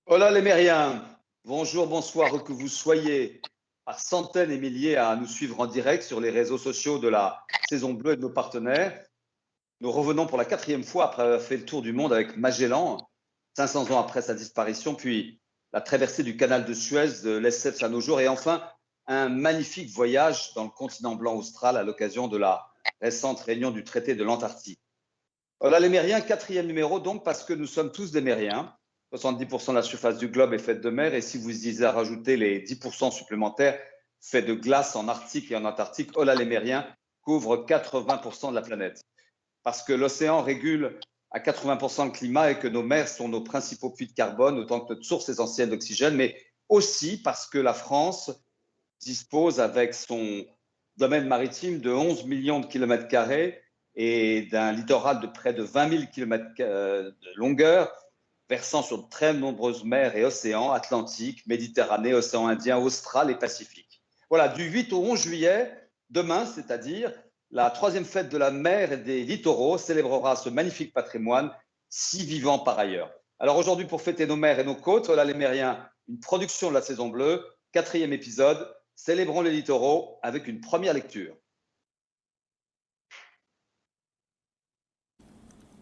Hola les Mériens, bonjour, bonsoir, où que vous soyez, par centaines et milliers à nous suivre en direct sur les réseaux sociaux de la Saison Bleue et de nos partenaires. Nous revenons pour la quatrième fois après avoir fait le tour du monde avec Magellan, 500 ans après sa disparition, puis la traversée du canal de Suez de Lesseps à nos jours, et enfin un magnifique voyage dans le continent blanc austral à l'occasion de la récente réunion du traité de l'Antarctique. Voilà les Mériens, quatrième numéro donc parce que nous sommes tous des Mériens. 70% de la surface du globe est faite de mer et si vous y rajoutez les 10% supplémentaires faits de glace en Arctique et en Antarctique, oh là les Mériens couvrent 80% de la planète. Parce que l'océan régule à 80% le climat et que nos mers sont nos principaux puits de carbone, autant que notre source essentielle d'oxygène, mais aussi parce que la France dispose avec son domaine maritime de 11 millions de kilomètres carrés et d'un littoral de près de 20 000 kilomètres de longueur, versant sur de très nombreuses mers et océans, Atlantique, Méditerranée, Océan Indien, Austral et Pacifique. Voilà, du 8 au 11 juillet, demain, c'est-à-dire, la troisième fête de la mer et des littoraux célébrera ce magnifique patrimoine, si vivant par ailleurs. Alors aujourd'hui, pour fêter nos mers et nos côtes, voilà les Mériens, une production de la Saison Bleue, quatrième épisode, célébrons les littoraux avec une première lecture.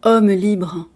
Homme libre,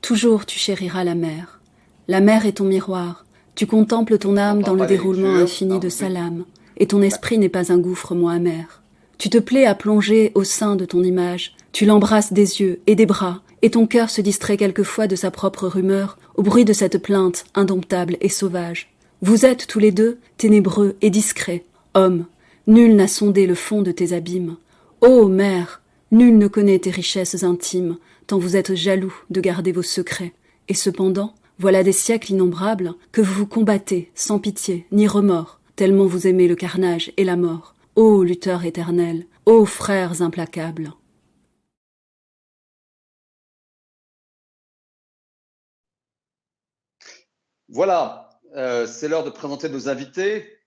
toujours tu chériras la mer. La mer est ton miroir. Tu contemples ton âme dans le déroulement infini de sa lame, et ton esprit n'est pas un gouffre moins amer. Tu te plais à plonger au sein de ton image, tu l'embrasses des yeux et des bras, et ton cœur se distrait quelquefois de sa propre rumeur au bruit de cette plainte indomptable et sauvage. Vous êtes tous les deux ténébreux et discrets, hommes. Nul n'a sondé le fond de tes abîmes. Ô mer, nul ne connaît tes richesses intimes, tant vous êtes jaloux de garder vos secrets. Et cependant, voilà des siècles innombrables que vous vous combattez sans pitié ni remords, tellement vous aimez le carnage et la mort. Ô lutteurs éternels, ô frères implacables. Voilà, c'est l'heure de présenter nos invités.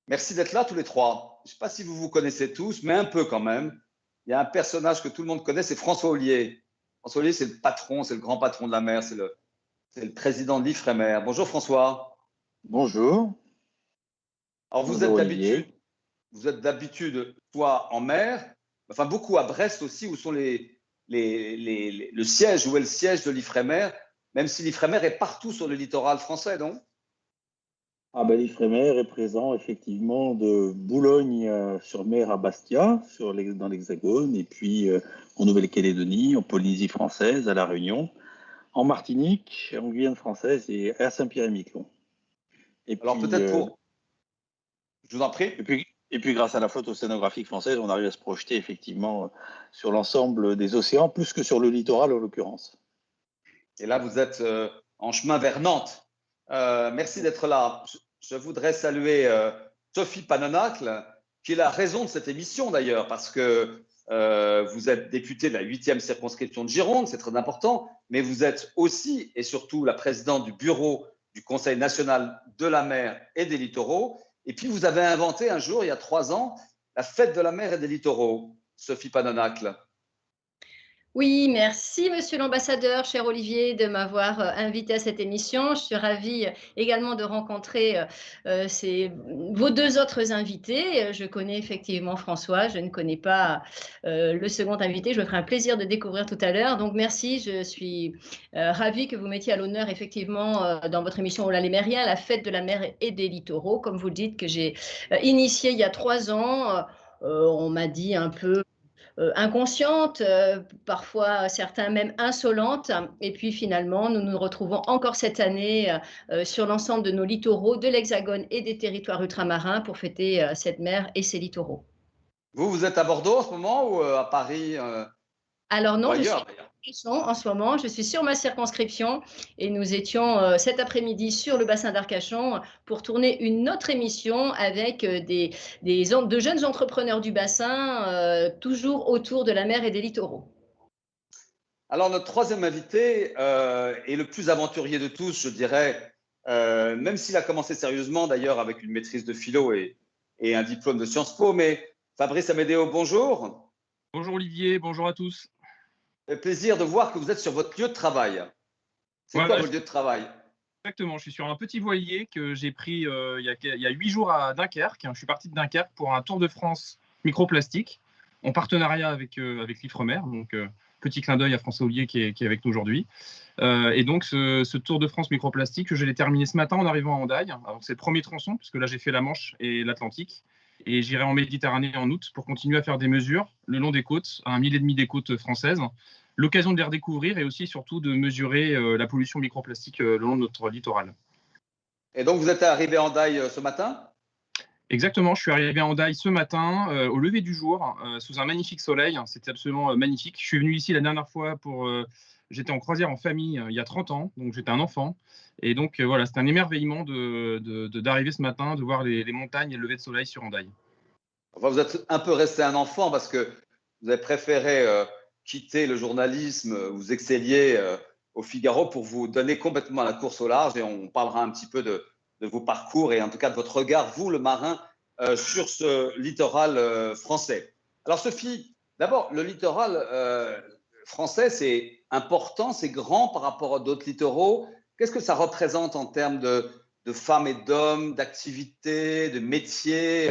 Merci d'être là tous les trois. Je ne sais pas si vous vous connaissez tous, mais un peu quand même. Il y a un personnage que tout le monde connaît, c'est François Ollier. François Ollier, c'est le patron, c'est le grand patron de la mer, c'est le président de l'Ifremer. Bonjour François. Bonjour. Alors Bonjour Olivier. vous êtes d'habitude soit en mer, enfin beaucoup à Brest aussi, où sont le siège, où est le siège de l'Ifremer, même si l'Ifremer est partout sur le littoral français, non? L'Ifremer est présent effectivement de Boulogne-sur-Mer à Bastia, dans l'Hexagone, et puis en Nouvelle-Calédonie, en Polynésie française, à La Réunion, en Martinique, en Guyane française et à Saint-Pierre-et-Miquelon. Alors peut-être pour... Je vous en prie. Et puis, grâce à la flotte océanographique française, on arrive à se projeter effectivement sur l'ensemble des océans, plus que sur le littoral en l'occurrence. Et là, vous êtes en chemin vers Nantes. Merci d'être là. Je voudrais saluer Sophie Panonacle, qui est la raison de cette émission d'ailleurs, parce que vous êtes députée de la 8e circonscription de Gironde, c'est très important, mais vous êtes aussi et surtout la présidente du bureau du Conseil national de la mer et des littoraux. Et puis, vous avez inventé un jour, il y a 3 ans, la fête de la mer et des littoraux, Sophie Panonacle. Oui, merci Monsieur l'ambassadeur, cher Olivier, de m'avoir invité à cette émission. Je suis ravie également de rencontrer vos deux autres invités. Je connais effectivement François, je ne connais pas le second invité. Je me ferai un plaisir de découvrir tout à l'heure. Donc merci, je suis ravie que vous mettiez à l'honneur effectivement dans votre émission Hola les Mériens, la fête de la mer et des littoraux, comme vous le dites, que j'ai initiée il y a 3 ans. On m'a dit un peu inconsciente, parfois certains même insolentes. Et puis finalement, nous nous retrouvons encore cette année sur l'ensemble de nos littoraux, de l'Hexagone et des territoires ultramarins pour fêter cette mer et ses littoraux. Vous êtes à Bordeaux en ce moment ou à Paris Alors non, je suis ailleurs, en ce moment, je suis sur ma circonscription et nous étions cet après-midi sur le bassin d'Arcachon pour tourner une autre émission avec de jeunes entrepreneurs du bassin, toujours autour de la mer et des littoraux. Alors, notre troisième invité est le plus aventurier de tous, je dirais, même s'il a commencé sérieusement, d'ailleurs, avec une maîtrise de philo et un diplôme de Sciences Po. Mais Fabrice Amédéo, bonjour. Bonjour Olivier, bonjour à tous. C'est plaisir de voir que vous êtes sur votre lieu de travail. C'est quoi votre lieu de travail? Exactement, je suis sur un petit voilier que j'ai pris il y a 8 jours à Dunkerque. Je suis parti de Dunkerque pour un Tour de France microplastique en partenariat avec l'Ifremer. Donc, petit clin d'œil à François Ollier qui est avec nous aujourd'hui. Et donc, ce Tour de France microplastique, je l'ai terminé ce matin en arrivant à Hendaye. Alors, c'est le premier tronçon, puisque là, j'ai fait la Manche et l'Atlantique. Et j'irai en Méditerranée en août pour continuer à faire des mesures le long des côtes, à 1,5 mille des côtes françaises. L'occasion de les redécouvrir et aussi surtout de mesurer la pollution microplastique le long de notre littoral. Et donc, vous êtes arrivé à Hendaye ce matin? Exactement, je suis arrivé à Hendaye ce matin au lever du jour sous un magnifique soleil. C'était absolument magnifique. Je suis venu ici la dernière fois j'étais en croisière en famille il y a 30 ans, donc j'étais un enfant. Et donc voilà, c'était un émerveillement d'arriver ce matin, de voir les montagnes et le lever de soleil sur Hendaye. Enfin, vous êtes un peu resté un enfant parce que vous avez préféré quitter le journalisme, vous excelliez au Figaro pour vous donner complètement à la course au large, et on parlera un petit peu de vos parcours et en tout cas de votre regard, vous le marin, sur ce littoral français. Alors Sophie, d'abord, le littoral français, c'est important, c'est grand par rapport à d'autres littoraux. Qu'est-ce que ça représente en termes de femmes et d'hommes, d'activités, de métiers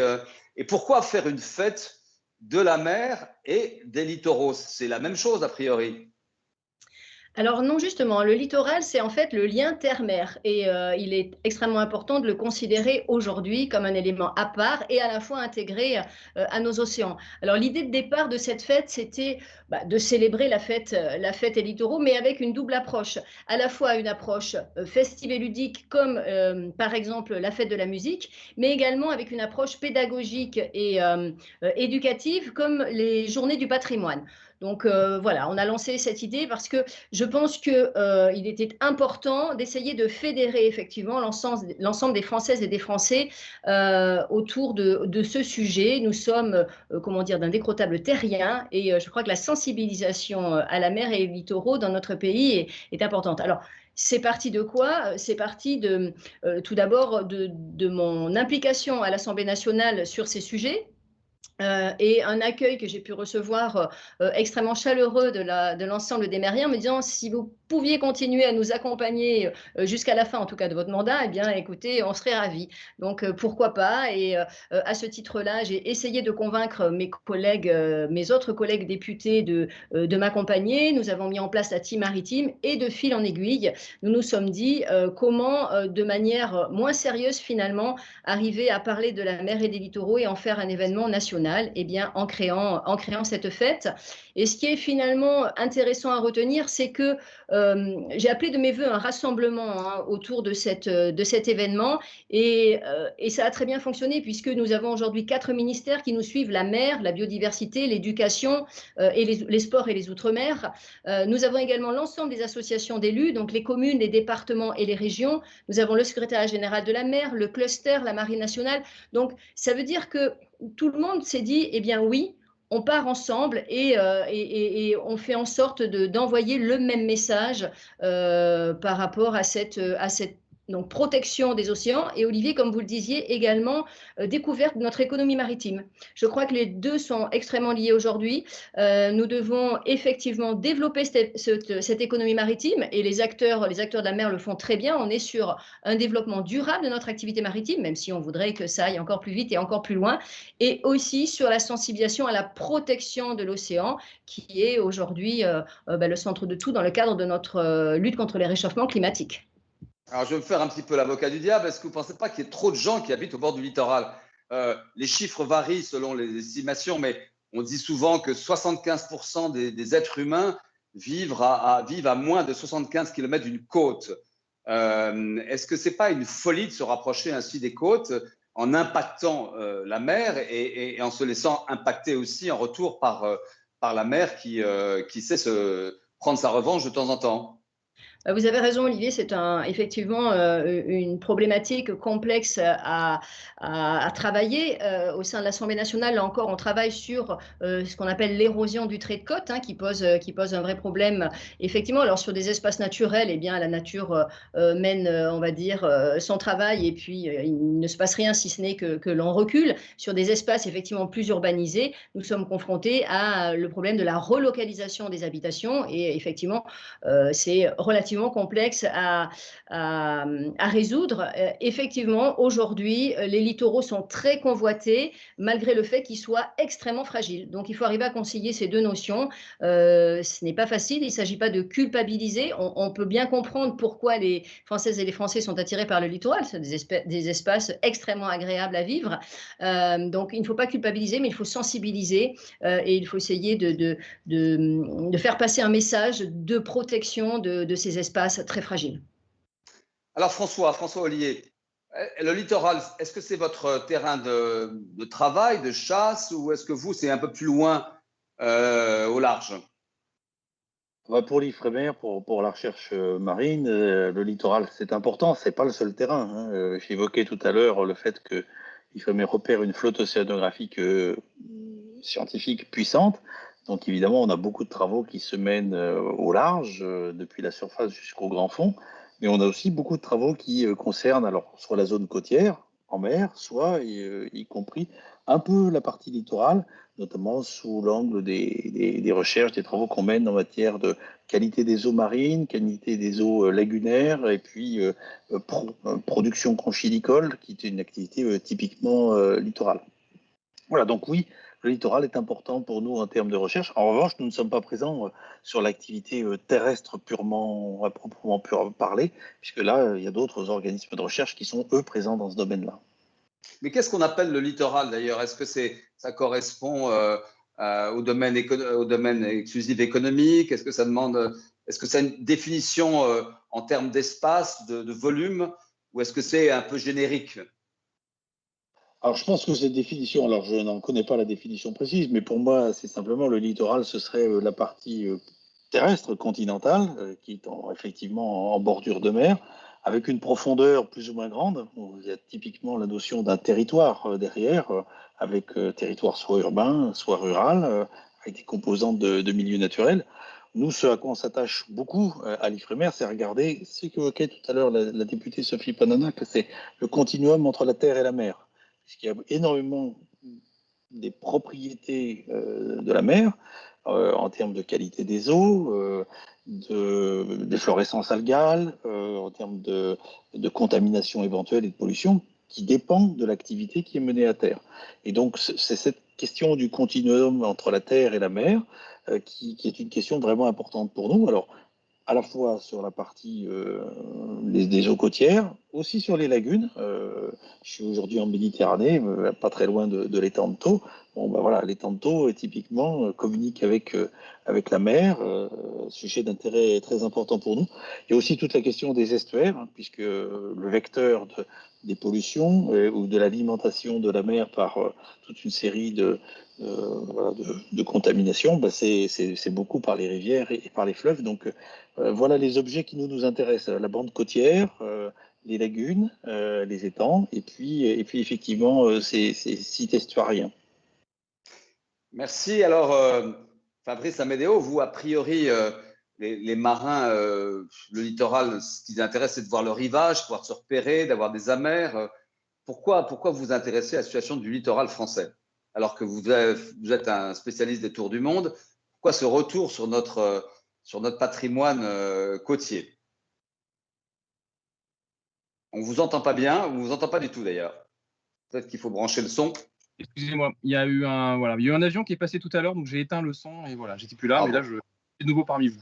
et pourquoi faire une fête de la mer et des littoraux? C'est la même chose a priori. Alors non, justement, le littoral, c'est en fait le lien terre-mer et il est extrêmement important de le considérer aujourd'hui comme un élément à part et à la fois intégré à nos océans. Alors l'idée de départ de cette fête, c'était de célébrer la fête des littoraux, mais avec une double approche. À la fois une approche festive et ludique, comme par exemple la fête de la musique, mais également avec une approche pédagogique et éducative, comme les journées du patrimoine. Donc voilà, on a lancé cette idée parce que je pense qu'il était important d'essayer de fédérer effectivement l'ensemble des Françaises et des Français autour de ce sujet. Nous sommes, comment dire, d'un décrottable terrien et je crois que la sensibilisation à la mer et aux littoraux dans notre pays est importante. Alors, c'est parti de quoi? C'est parti tout d'abord de mon implication à l'Assemblée nationale sur ces sujets. Et un accueil que j'ai pu recevoir extrêmement chaleureux de l'ensemble des mériens, me disant si vous pouviez continuer à nous accompagner jusqu'à la fin, en tout cas de votre mandat, eh bien, écoutez, on serait ravis. Donc, pourquoi pas? Et à ce titre-là, j'ai essayé de convaincre mes autres collègues députés de m'accompagner. Nous avons mis en place la team maritime et de fil en aiguille, nous nous sommes dit comment, de manière moins sérieuse finalement, arriver à parler de la mer et des littoraux et en faire un événement national. Eh bien, en créant cette fête. Et ce qui est finalement intéressant à retenir, c'est que j'ai appelé de mes voeux un rassemblement autour de cet événement et ça a très bien fonctionné puisque nous avons aujourd'hui 4 ministères qui nous suivent: la mer, la biodiversité, l'éducation et les sports et les outre-mer. Nous avons également l'ensemble des associations d'élus, donc les communes, les départements et les régions. Nous avons le secrétariat général de la mer, le cluster, la marine nationale. Donc, ça veut dire que tout le monde s'est dit, eh bien oui, on part ensemble et on fait en sorte d'envoyer le même message par rapport à cette donc protection des océans et, Olivier, comme vous le disiez également, découverte de notre économie maritime. Je crois que les deux sont extrêmement liés aujourd'hui. Nous devons effectivement développer cette économie maritime et les acteurs de la mer le font très bien. On est sur un développement durable de notre activité maritime, même si on voudrait que ça aille encore plus vite et encore plus loin, et aussi sur la sensibilisation à la protection de l'océan qui est aujourd'hui le centre de tout dans le cadre de notre lutte contre les réchauffements climatiques. Alors, je vais me faire un petit peu l'avocat du diable. Est-ce que vous ne pensez pas qu'il y a trop de gens qui habitent au bord du littoral? Les chiffres varient selon les estimations, mais on dit souvent que 75% des êtres humains vivent à moins de 75 km d'une côte. Est-ce que ce n'est pas une folie de se rapprocher ainsi des côtes en impactant la mer et en se laissant impacter aussi en retour par la mer qui sait prendre sa revanche de temps en temps? Vous avez raison, Olivier, c'est effectivement une problématique complexe à travailler. Au sein de l'Assemblée nationale, là encore, on travaille sur ce qu'on appelle l'érosion du trait de côte, qui pose un vrai problème. Effectivement, alors sur des espaces naturels, eh bien, la nature mène, on va dire, son travail et puis il ne se passe rien si ce n'est que l'on recule. Sur des espaces effectivement plus urbanisés, nous sommes confrontés à le problème de la relocalisation des habitations et effectivement, c'est relativement effectivement complexe à résoudre. Effectivement, aujourd'hui, les littoraux sont très convoités, malgré le fait qu'ils soient extrêmement fragiles. Donc, il faut arriver à concilier ces deux notions. Ce n'est pas facile, il ne s'agit pas de culpabiliser. On peut bien comprendre pourquoi les Françaises et les Français sont attirés par le littoral. C'est des espaces extrêmement agréables à vivre. Donc, il ne faut pas culpabiliser, mais il faut sensibiliser et il faut essayer de faire passer un message de protection de ces espaces très fragiles. Alors François Ollier, le littoral, est-ce que c'est votre terrain de travail, de chasse, ou est-ce que vous, c'est un peu plus loin au large? Pour l'Ifremer, pour la recherche marine, le littoral, c'est important, c'est pas le seul terrain, hein. J'évoquais tout à l'heure le fait que l'Ifremer repère une flotte océanographique scientifique puissante. Donc évidemment, on a beaucoup de travaux qui se mènent au large, depuis la surface jusqu'au grand fond, mais on a aussi beaucoup de travaux qui concernent alors soit la zone côtière en mer, soit y compris un peu la partie littorale, notamment sous l'angle des recherches, des travaux qu'on mène en matière de qualité des eaux marines, qualité des eaux lagunaires, et puis production conchilicole, qui est une activité typiquement littorale. Voilà, donc oui, le littoral est important pour nous en termes de recherche. En revanche, nous ne sommes pas présents sur l'activité terrestre purement, à proprement parler, puisque là, il y a d'autres organismes de recherche qui sont, eux, présents dans ce domaine-là. Mais qu'est-ce qu'on appelle le littoral d'ailleurs? Est-ce que ça correspond au domaine exclusif économique? Est-ce que ça a une définition en termes d'espace, de volume, ou est-ce que c'est un peu générique? Alors, je pense que cette définition, alors je n'en connais pas la définition précise, mais pour moi, c'est simplement le littoral, ce serait la partie terrestre, continentale, qui est effectivement en bordure de mer, avec une profondeur plus ou moins grande. Il y a typiquement la notion d'un territoire derrière, avec territoire soit urbain, soit rural, avec des composantes de milieux naturels. Nous, ce à quoi on s'attache beaucoup à l'Ifremer, c'est regarder ce qu'évoquait tout à l'heure la députée Sophie Panana, que c'est le continuum entre la terre et la mer. Puisqu'il y a énormément des propriétés de la mer en termes de qualité des eaux, d'efflorescence algale, en termes de contamination éventuelle et de pollution, qui dépendent de l'activité qui est menée à terre. Et donc, c'est cette question du continuum entre la terre et la mer qui est une question vraiment importante pour nous. Alors, à la fois sur la partie des eaux côtières, aussi sur les lagunes. Je suis aujourd'hui en Méditerranée, pas très loin de l'étang de Thau. Bon, ben voilà, l'étang de Thau, typiquement, communique avec la mer, sujet d'intérêt très important pour nous. Il y a aussi toute la question des estuaires, hein, puisque le vecteur des pollutions ou de l'alimentation de la mer par toute une série de contamination, ben c'est beaucoup par les rivières et par les fleuves. Donc voilà les objets qui nous intéressent, la bande côtière, les lagunes, les étangs, et puis effectivement ces sites estuariens. Merci. Alors, Fabrice Amedeo, vous, a priori, les marins, le littoral, ce qui les intéresse, c'est de voir le rivage, pouvoir se repérer, d'avoir des amers. Pourquoi vous vous intéressez à la situation du littoral français, alors que vous êtes un spécialiste des tours du monde? Pourquoi ce retour sur notre patrimoine côtier? On ne vous entend pas bien, on ne vous entend pas du tout d'ailleurs. Peut-être qu'il faut brancher le son. Excusez-moi, il y a eu un avion qui est passé tout à l'heure, donc j'ai éteint le son et voilà, j'étais plus là, mais là je suis de nouveau parmi vous.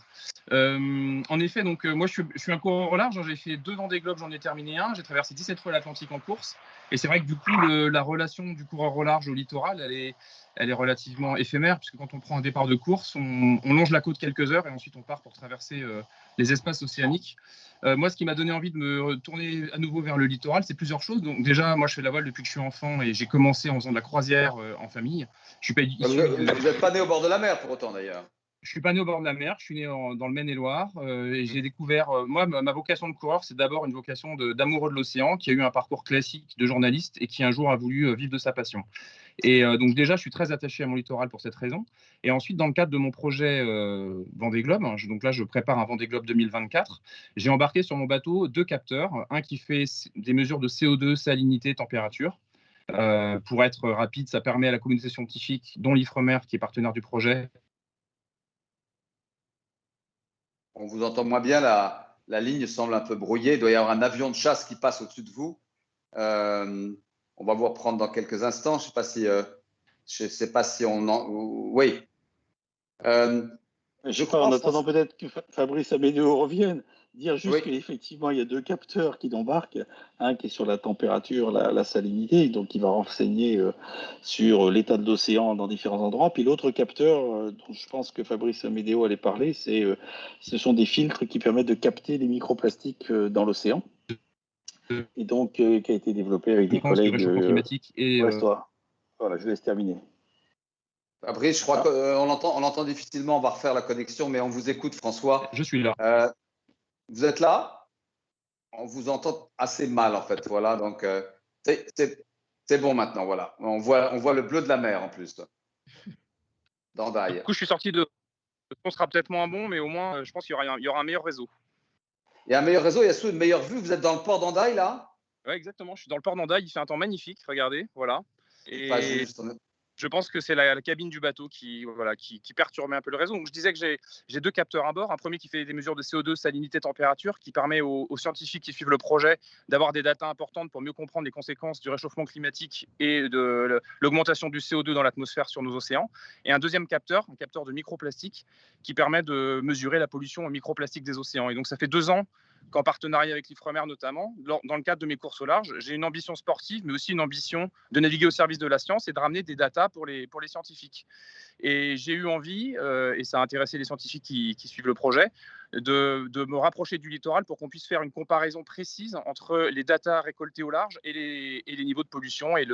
En effet, donc moi je suis un coureur au large, j'ai fait 2 Vendée Globe, j'en ai terminé un, j'ai traversé 17 fois l'Atlantique en course, et c'est vrai que du coup la relation du coureur au large au littoral, elle est relativement éphémère, puisque quand on prend un départ de course, on longe la côte quelques heures et ensuite on part pour traverser les espaces océaniques. Moi, ce qui m'a donné envie de me tourner à nouveau vers le littoral, c'est plusieurs choses. Donc déjà, moi, je fais de la voile depuis que je suis enfant et j'ai commencé en faisant de la croisière en famille. Je suis pas issu Vous n'êtes pas né au bord de la mer pour autant d'ailleurs. Je suis pas né au bord de la mer, je suis né dans le Maine-et-Loire et j'ai découvert, moi, ma vocation de coureur, c'est d'abord une vocation d'amoureux de l'océan qui a eu un parcours classique de journaliste et qui un jour a voulu vivre de sa passion. Et donc déjà, je suis très attaché à mon littoral pour cette raison. Et ensuite, dans le cadre de mon projet Vendée Globe, donc là, je prépare un Vendée Globe 2024, j'ai embarqué sur mon bateau 2 capteurs, un qui fait des mesures de CO2, salinité, température. Pour être rapide, ça permet à la communauté scientifique, dont l'Ifremer, qui est partenaire du projet. On vous entend moins bien là. la ligne semble un peu brouillée. Il doit y avoir un avion de chasse qui passe au-dessus de vous. On va vous reprendre dans quelques instants. Je ne sais pas si on en… Oui. Je crois, en attendant peut-être que Fabrice Amédéo revienne, dire juste qu'effectivement, il y a 2 capteurs qui embarquent. Un qui est sur la température, la salinité, donc qui va renseigner sur l'état de l'océan dans différents endroits. Puis l'autre capteur, dont je pense que Fabrice Amédéo allait parler, ce sont des filtres qui permettent de capter les microplastiques dans l'océan. Et donc, qui a été développé avec des collègues. Du réchauffement climatique et… Voilà, je laisse terminer. Fabrice, je crois qu'on l'entend difficilement. On va refaire la connexion, mais on vous écoute, François. Je suis là. Vous êtes là? On vous entend assez mal, en fait. Voilà, donc c'est bon maintenant. Voilà, on voit le bleu de la mer en plus. D'Hendaye. Du coup, je suis sorti de… Le son sera peut-être moins bon, mais au moins, je pense qu'il y aura un meilleur réseau. Il y a un meilleur réseau, il y a surtout une meilleure vue. Vous êtes dans le port d'Hendaye, là? Oui, exactement. Je suis dans le port d'Hendaye. Il fait un temps magnifique. Regardez, voilà. Et je pense que c'est la cabine du bateau qui perturbait un peu le réseau. Donc, je disais que j'ai 2 capteurs à bord. Un premier qui fait des mesures de CO2, salinité, température, qui permet aux scientifiques qui suivent le projet d'avoir des datas importantes pour mieux comprendre les conséquences du réchauffement climatique et de l'augmentation du CO2 dans l'atmosphère sur nos océans. Et un deuxième capteur, un capteur de microplastique, qui permet de mesurer la pollution au microplastique des océans. Et donc, ça fait 2 ans qu'en partenariat avec l'Ifremer notamment, dans le cadre de mes courses au large, j'ai une ambition sportive, mais aussi une ambition de naviguer au service de la science et de ramener des datas pour les scientifiques. Et j'ai eu envie, et ça a intéressé les scientifiques qui suivent le projet, de me rapprocher du littoral pour qu'on puisse faire une comparaison précise entre les datas récoltées au large et les niveaux de pollution et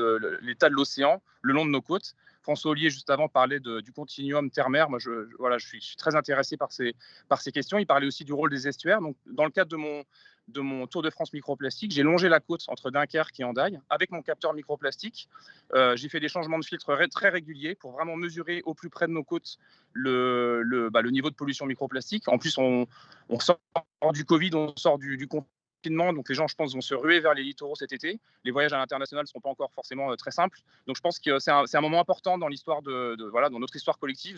l'état de l'océan le long de nos côtes. François Ollier, juste avant, parlait du continuum terre-mer. Moi, je suis très intéressé par ces questions. Il parlait aussi du rôle des estuaires. Donc, dans le cadre de mon Tour de France microplastique, j'ai longé la côte entre Dunkerque et Hendaye avec mon capteur microplastique. J'ai fait des changements de filtre très réguliers pour vraiment mesurer au plus près de nos côtes le niveau de pollution microplastique. En plus, on sort du Covid, on sort du confinement, donc les gens, je pense, vont se ruer vers les littoraux cet été. Les voyages à l'international ne seront pas encore forcément très simples. Donc, je pense que c'est un moment important dans l'histoire dans notre histoire collective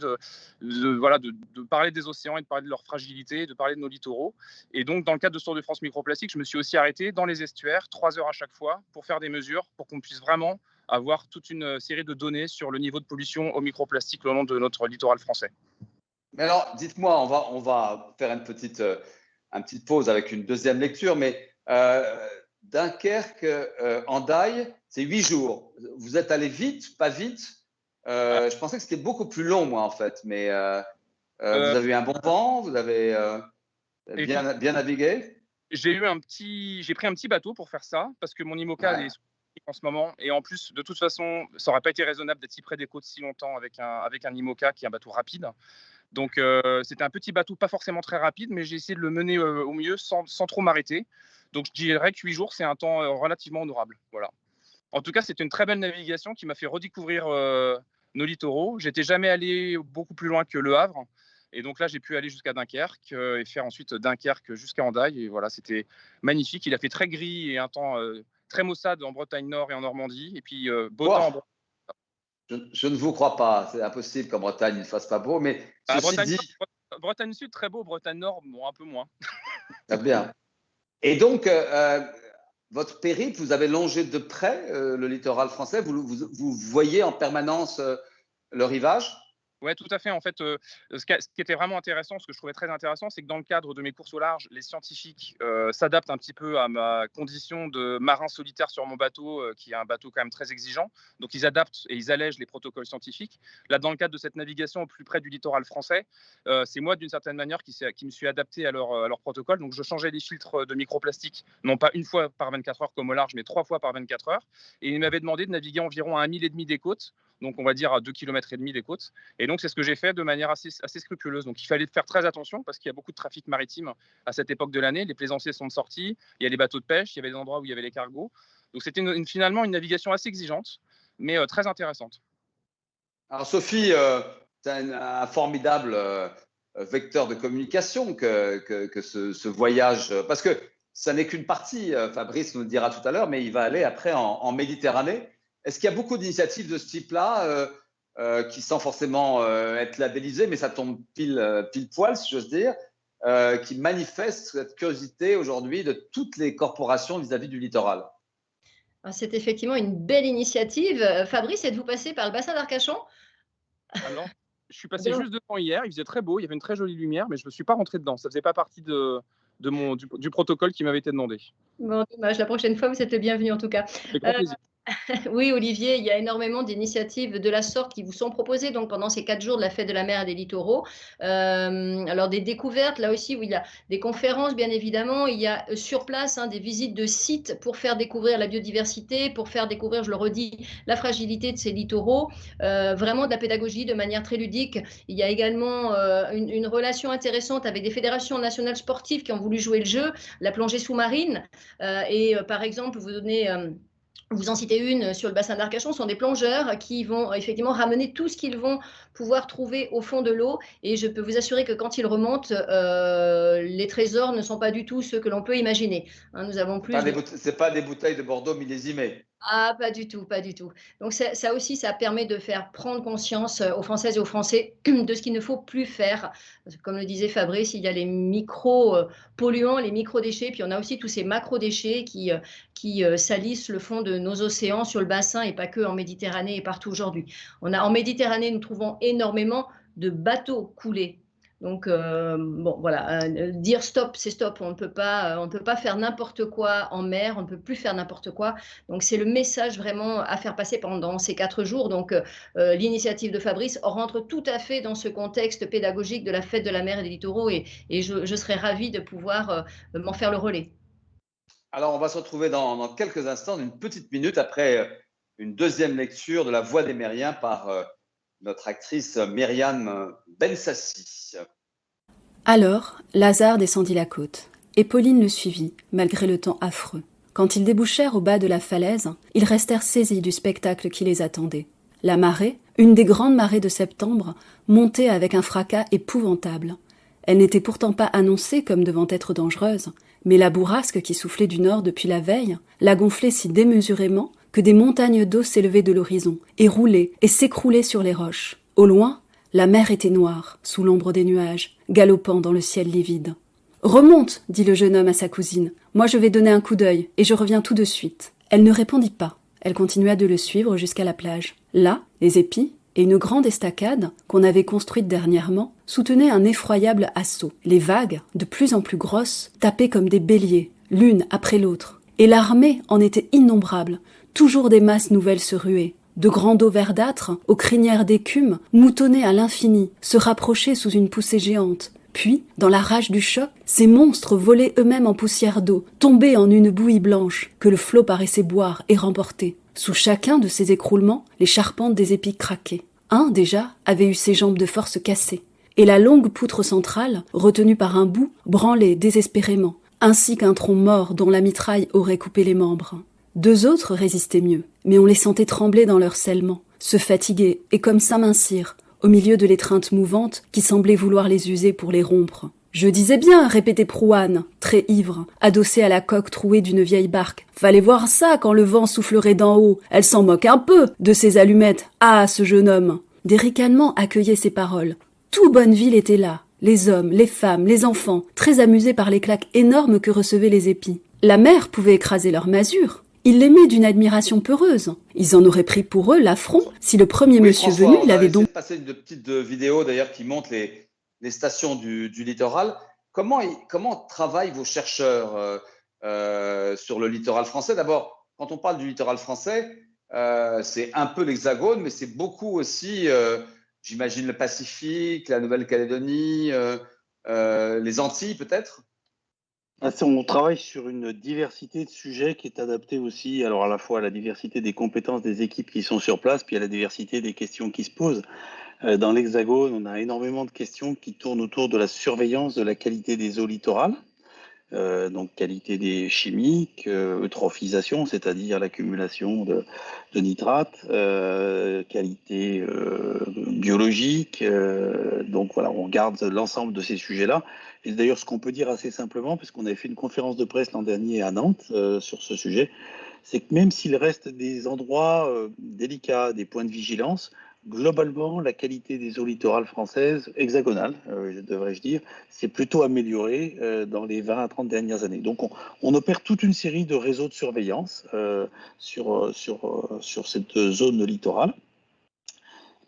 de parler des océans et de parler de leur fragilité, de parler de nos littoraux. Et donc, dans le cadre de ce Tour de France microplastique, je me suis aussi arrêté dans les estuaires, 3 heures à chaque fois, pour faire des mesures, pour qu'on puisse vraiment avoir toute une série de données sur le niveau de pollution au microplastique le long de notre littoral français. Mais alors, dites-moi, on va faire une petite pause avec une deuxième lecture, mais Dunkerque, Hendaye, c'est 8 jours. Vous êtes allé vite, pas vite? Je pensais que c'était beaucoup plus long, moi, en fait, mais vous avez eu un bon vent, vous avez bien navigué? J'ai pris un petit bateau pour faire ça, parce que mon IMOCA est en ce moment, et en plus, de toute façon, ça n'aurait pas été raisonnable d'être si près des côtes si longtemps avec un IMOCA qui est un bateau rapide. Donc, c'était un petit bateau, pas forcément très rapide, mais j'ai essayé de le mener au mieux sans trop m'arrêter. Donc, je dirais que 8 jours, c'est un temps relativement honorable. Voilà. En tout cas, c'était une très belle navigation qui m'a fait redécouvrir nos littoraux. J'étais jamais allé beaucoup plus loin que Le Havre. Et donc là, j'ai pu aller jusqu'à Dunkerque et faire ensuite Dunkerque jusqu'à Hendaye. Et voilà, c'était magnifique. Il a fait très gris et un temps très maussade en Bretagne Nord et en Normandie. Et puis, beau temps en Bretagne. Je ne vous crois pas, c'est impossible qu'en Bretagne il ne fasse pas beau, mais Bretagne Sud très beau, Bretagne Nord bon, un peu moins. Très bien. Et donc votre périple, vous avez longé de près le littoral français, vous voyez en permanence le rivage? Oui, tout à fait. En fait, ce qui était vraiment intéressant, ce que je trouvais très intéressant, c'est que dans le cadre de mes courses au large, les scientifiques s'adaptent un petit peu à ma condition de marin solitaire sur mon bateau, qui est un bateau quand même très exigeant. Donc, ils adaptent et ils allègent les protocoles scientifiques. Là, dans le cadre de cette navigation au plus près du littoral français, c'est moi, d'une certaine manière, qui me suis adapté à leur protocole. Donc, je changeais les filtres de microplastique, non pas une fois par 24 heures comme au large, mais 3 fois par 24 heures. Et ils m'avaient demandé de naviguer environ à 1,5 mille des côtes, donc on va dire à 2,5 km des côtes. Et donc, c'est ce que j'ai fait de manière assez scrupuleuse. Donc, il fallait faire très attention parce qu'il y a beaucoup de trafic maritime à cette époque de l'année. Les plaisanciers sont de sortie, il y a les bateaux de pêche, il y avait des endroits où il y avait les cargos. Donc, c'était finalement une navigation assez exigeante, mais très intéressante. Alors, Sophie, c'est un formidable vecteur de communication que ce voyage, parce que ça n'est qu'une partie, Fabrice nous le dira tout à l'heure, mais il va aller après en Méditerranée. Est-ce qu'il y a beaucoup d'initiatives de ce type-là qui sans forcément être labellisées, mais ça tombe pile poil, si j'ose dire. qui manifeste cette curiosité aujourd'hui de toutes les corporations vis-à-vis du littoral. C'est effectivement une belle initiative. Fabrice, êtes-vous passé par le bassin d'Arcachon? Alors, je suis passé juste devant hier, il faisait très beau, il y avait une très jolie lumière, mais je ne me suis pas rentré dedans. Ça ne faisait pas partie du protocole qui m'avait été demandé. Bon, dommage, la prochaine fois, vous êtes le bienvenu en tout cas. Avec grand plaisir. Oui, Olivier, il y a énormément d'initiatives de la sorte qui vous sont proposées donc pendant ces 4 jours de la fête de la mer et des littoraux. Alors des découvertes, là aussi, où il y a des conférences, bien évidemment. Il y a sur place des visites de sites pour faire découvrir la biodiversité, pour faire découvrir, je le redis, la fragilité de ces littoraux. Vraiment de la pédagogie de manière très ludique. Il y a également une relation intéressante avec des fédérations nationales sportives qui ont voulu jouer le jeu, la plongée sous-marine. Par exemple, vous en citez une sur le bassin d'Arcachon, ce sont des plongeurs qui vont effectivement ramener tout ce qu'ils vont pouvoir trouver au fond de l'eau. Et je peux vous assurer que quand ils remontent, les trésors ne sont pas du tout ceux que l'on peut imaginer. Nous avons plus. Ce n'est pas des bouteilles de Bordeaux millésimées. Ah, pas du tout, pas du tout. Donc ça aussi, ça permet de faire prendre conscience aux Françaises et aux Français de ce qu'il ne faut plus faire. Comme le disait Fabrice, il y a les micro-polluants, les micro-déchets, puis on a aussi tous ces macro-déchets qui salissent le fond de nos océans sur le bassin et pas que en Méditerranée et partout aujourd'hui. En Méditerranée, nous trouvons énormément de bateaux coulés. Donc, bon, voilà, dire stop, c'est stop. On ne peut pas faire n'importe quoi en mer, on ne peut plus faire n'importe quoi. Donc, c'est le message vraiment à faire passer pendant ces 4 jours. Donc, l'initiative de Fabrice rentre tout à fait dans ce contexte pédagogique de la fête de la mer et des littoraux et je serais ravie de pouvoir m'en faire le relais. Alors, on va se retrouver dans quelques instants, une petite minute après une deuxième lecture de La Voix des Mériens par notre actrice Myriam Bensassi. Alors, Lazare descendit la côte, et Pauline le suivit, malgré le temps affreux. Quand ils débouchèrent au bas de la falaise, ils restèrent saisis du spectacle qui les attendait. La marée, une des grandes marées de septembre, montait avec un fracas épouvantable. Elle n'était pourtant pas annoncée comme devant être dangereuse, mais la bourrasque qui soufflait du nord depuis la veille la gonflait si démesurément que des montagnes d'eau s'élevaient de l'horizon, et roulaient et s'écroulaient sur les roches. Au loin, la mer était noire, sous l'ombre des nuages, galopant dans le ciel livide. « Remonte !» dit le jeune homme à sa cousine. « Moi je vais donner un coup d'œil, et je reviens tout de suite. » Elle ne répondit pas. Elle continua de le suivre jusqu'à la plage. Là, les épis et une grande estacade, qu'on avait construite dernièrement, soutenaient un effroyable assaut. Les vagues, de plus en plus grosses, tapaient comme des béliers, l'une après l'autre. Et l'armée en était innombrable, toujours des masses nouvelles se ruaient. De grands dos verdâtres, aux crinières d'écume, moutonnaient à l'infini, se rapprochaient sous une poussée géante. Puis, dans la rage du choc, ces monstres volaient eux-mêmes en poussière d'eau, tombés en une bouillie blanche, que le flot paraissait boire et remporter. Sous chacun de ces écroulements, les charpentes des épis craquaient. Un, déjà, avait eu ses jambes de force cassées, et la longue poutre centrale, retenue par un bout, branlait désespérément, ainsi qu'un tronc mort dont la mitraille aurait coupé les membres. 2 autres résistaient mieux, mais on les sentait trembler dans leur scellement, se fatiguer et comme s'amincir, au milieu de l'étreinte mouvante qui semblait vouloir les user pour les rompre. « Je disais bien !» répétait Prouane, très ivre, adossé à la coque trouée d'une vieille barque. « Fallait voir ça quand le vent soufflerait d'en haut. Elle s'en moque un peu de ses allumettes. Ah, ce jeune homme !» Des ricanements accueillaient ces paroles. Tout Bonneville était là, les hommes, les femmes, les enfants, très amusés par les claques énormes que recevaient les épis. La mer pouvait écraser leur masure. Ils l'aimaient d'une admiration peureuse. Ils en auraient pris pour eux l'affront si le premier monsieur François, venu l'avait donc... On va passer une petite vidéo d'ailleurs qui montre les stations du littoral. Comment travaillent vos chercheurs sur le littoral français? D'abord, quand on parle du littoral français, c'est un peu l'Hexagone, mais c'est beaucoup aussi, j'imagine, le Pacifique, la Nouvelle-Calédonie, les Antilles peut-être? On travaille sur une diversité de sujets qui est adaptée aussi, alors à la fois à la diversité des compétences des équipes qui sont sur place, puis à la diversité des questions qui se posent. Dans l'Hexagone, on a énormément de questions qui tournent autour de la surveillance de la qualité des eaux littorales. Donc qualité des chimiques, eutrophisation, c'est-à-dire l'accumulation de nitrates, qualité biologique. Donc voilà, on regarde l'ensemble de ces sujets-là. Et d'ailleurs, ce qu'on peut dire assez simplement, puisqu'on avait fait une conférence de presse l'an dernier à Nantes sur ce sujet, c'est que même s'il reste des endroits délicats, des points de vigilance, globalement, la qualité des eaux littorales françaises, hexagonales, devrais-je dire, s'est plutôt améliorée dans les 20 à 30 dernières années. Donc, on opère toute une série de réseaux de surveillance sur cette zone littorale.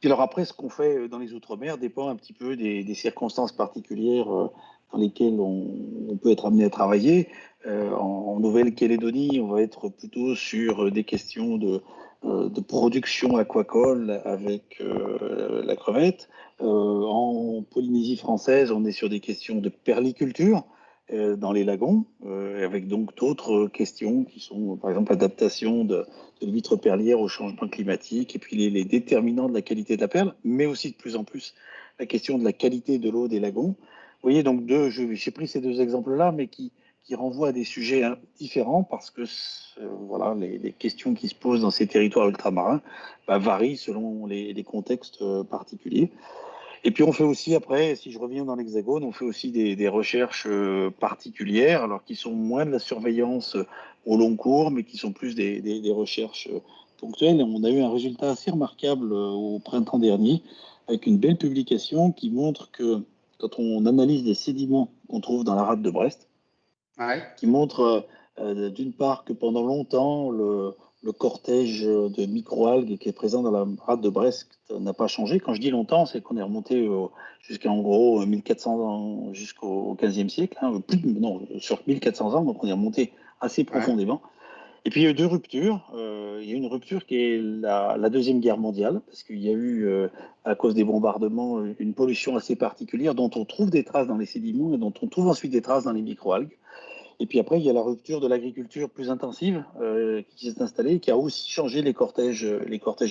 Puis alors après, ce qu'on fait dans les Outre-mer dépend un petit peu des circonstances particulières dans lesquelles on peut être amené à travailler. En Nouvelle-Calédonie, on va être plutôt sur des questions de production aquacole avec la crevette. En Polynésie française, on est sur des questions de perliculture dans les lagons, avec donc d'autres questions qui sont, par exemple, l'adaptation de l'huître perlière au changement climatique, et puis les déterminants de la qualité de la perle, mais aussi de plus en plus la question de la qualité de l'eau des lagons. Vous voyez, donc j'ai pris ces deux exemples-là, mais qui renvoient à des sujets différents, parce que voilà, les questions qui se posent dans ces territoires ultramarins varient selon les contextes particuliers. Et puis on fait aussi, après, si je reviens dans l'Hexagone, on fait aussi des recherches particulières, alors qui sont moins de la surveillance au long cours, mais qui sont plus des recherches ponctuelles. Et on a eu un résultat assez remarquable au printemps dernier, avec une belle publication qui montre que quand on analyse les sédiments qu'on trouve dans la rade de Brest, qui montre d'une part que pendant longtemps, le cortège de microalgues qui est présent dans la rade de Brest n'a pas changé. Quand je dis longtemps, c'est qu'on est remonté jusqu'à en gros 1400 ans, jusqu'au 15e siècle, sur 1400 ans, donc on est remonté assez profondément. Et puis il y a eu deux ruptures. Il y a une rupture qui est la Deuxième Guerre mondiale, parce qu'il y a eu, à cause des bombardements, une pollution assez particulière dont on trouve des traces dans les sédiments et dont on trouve ensuite des traces dans les microalgues. Et puis après, il y a la rupture de l'agriculture plus intensive qui s'est installée, qui a aussi changé les cortèges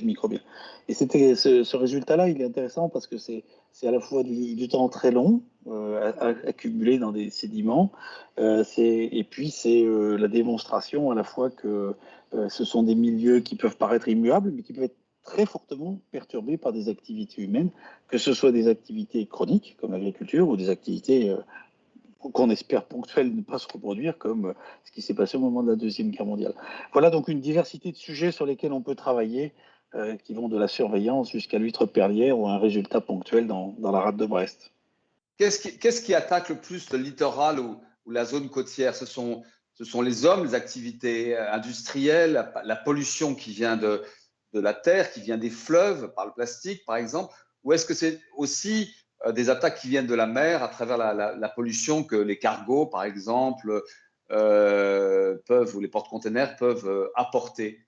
microbiens. Et ce résultat-là, il est intéressant parce que c'est à la fois du temps très long accumulé dans des sédiments, et puis c'est la démonstration à la fois que ce sont des milieux qui peuvent paraître immuables, mais qui peuvent être très fortement perturbés par des activités humaines, que ce soit des activités chroniques comme l'agriculture ou des activités qu'on espère ponctuelles ne pas se reproduire, comme ce qui s'est passé au moment de la Deuxième Guerre mondiale. Voilà donc une diversité de sujets sur lesquels on peut travailler, qui vont de la surveillance jusqu'à l'huître perlière ou un résultat ponctuel dans la rade de Brest. Qu'est-ce qui attaque le plus le littoral ou la zone côtière? Ce sont les hommes, les activités industrielles, la pollution qui vient de la terre, qui vient des fleuves par le plastique, par exemple, ou est-ce que c'est aussi des attaques qui viennent de la mer à travers la pollution que les cargos, par exemple, peuvent, ou les porte-containers peuvent apporter?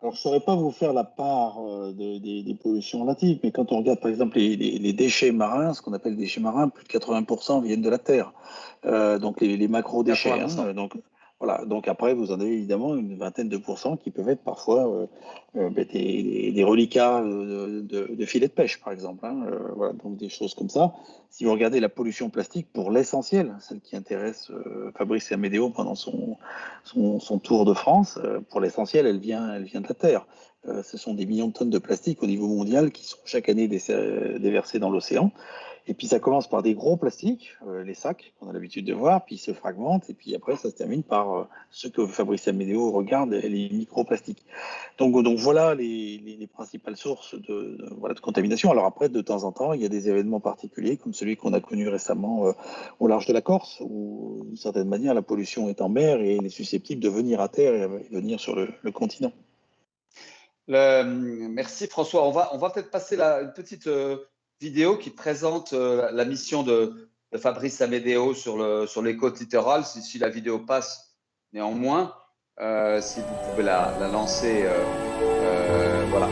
Alors, je ne saurais pas vous faire la part des pollutions relatives, mais quand on regarde par exemple les déchets marins, ce qu'on appelle déchets marins, plus de 80% viennent de la terre. Donc les macro-déchets. Donc, voilà. Donc après, vous en avez évidemment une vingtaine de pourcents qui peuvent être parfois des reliquats de filets de pêche, par exemple. Voilà, donc des choses comme ça. Si vous regardez la pollution plastique, pour l'essentiel, celle qui intéresse Fabrice Amédéo pendant son tour de France, pour l'essentiel, elle vient de la Terre. Ce sont des millions de tonnes de plastique au niveau mondial qui sont chaque année déversées dans l'océan. Et puis ça commence par des gros plastiques, les sacs qu'on a l'habitude de voir, puis ils se fragmentent, et puis après ça se termine par ce que Fabrice Amédéo regarde, les microplastiques. Donc voilà les principales sources de contamination. Alors après, de temps en temps, il y a des événements particuliers, comme celui qu'on a connu récemment au large de la Corse, où d'une certaine manière la pollution est en mer et elle est susceptible de venir à terre et venir sur le continent. Merci François. On va peut-être passer une petite vidéo qui présente la mission de Fabrice Amédéo sur les côtes littorales. Si la vidéo passe néanmoins, si vous pouvez la lancer, voilà.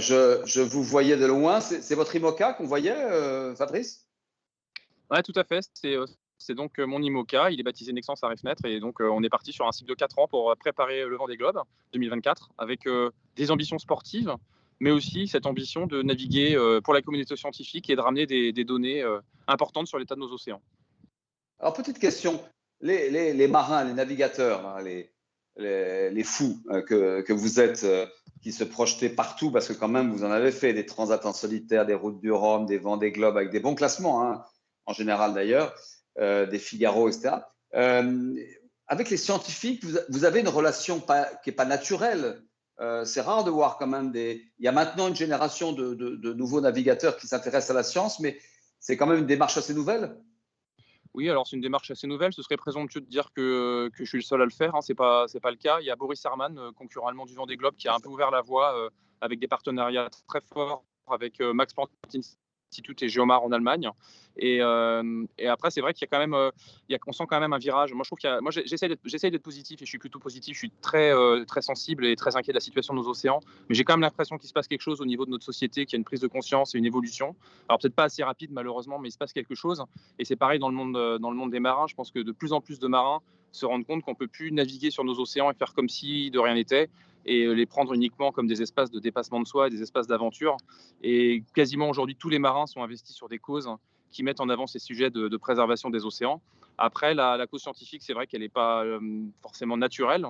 je vous voyais de loin. C'est votre IMOCA qu'on voyait, Fabrice? Ouais, tout à fait. C'est donc mon IMOCA. Il est baptisé Nexence à Fenêtre. Et donc, on est parti sur un cycle de 4 ans pour préparer le Vendée Globe 2024 avec des ambitions sportives, mais aussi cette ambition de naviguer pour la communauté scientifique et de ramener des données importantes sur l'état de nos océans. Alors, petite question. Les marins, les navigateurs, hein, les fous que vous êtes, qui se projetaient partout, parce que quand même, vous en avez fait des transats en solitaire, des routes du Rhum, des Vendée Globe avec des bons classements, hein, en général d'ailleurs, des Figaro, etc. Avec les scientifiques, vous avez une relation qui n'est pas naturelle. C'est rare de voir quand même il y a maintenant une génération de nouveaux navigateurs qui s'intéressent à la science, mais c'est quand même une démarche assez nouvelle. Oui, alors c'est une démarche assez nouvelle. Ce serait présomptueux de dire que je suis le seul à le faire. Hein. C'est pas le cas. Il y a Boris Herrmann, concurrent allemand du Vendée Globe, qui a un peu ouvert la voie avec des partenariats très forts avec Max Planck Institute et Geomar en Allemagne. Et après, c'est vrai qu'il y a quand même, on sent quand même un virage. Moi, je trouve j'essaie d'être positif et je suis plutôt positif. Je suis très sensible et très inquiet de la situation de nos océans. Mais j'ai quand même l'impression qu'il se passe quelque chose au niveau de notre société, qu'il y a une prise de conscience et une évolution. Alors peut-être pas assez rapide malheureusement, mais il se passe quelque chose. Et c'est pareil dans le monde des marins. Je pense que de plus en plus de marins se rendent compte qu'on peut plus naviguer sur nos océans et faire comme si de rien n'était, et les prendre uniquement comme des espaces de dépassement de soi, des espaces d'aventure. Et quasiment aujourd'hui, tous les marins sont investis sur des causes qui mettent en avant ces sujets de préservation des océans. Après, la cause scientifique, c'est vrai qu'elle n'est pas forcément naturelle.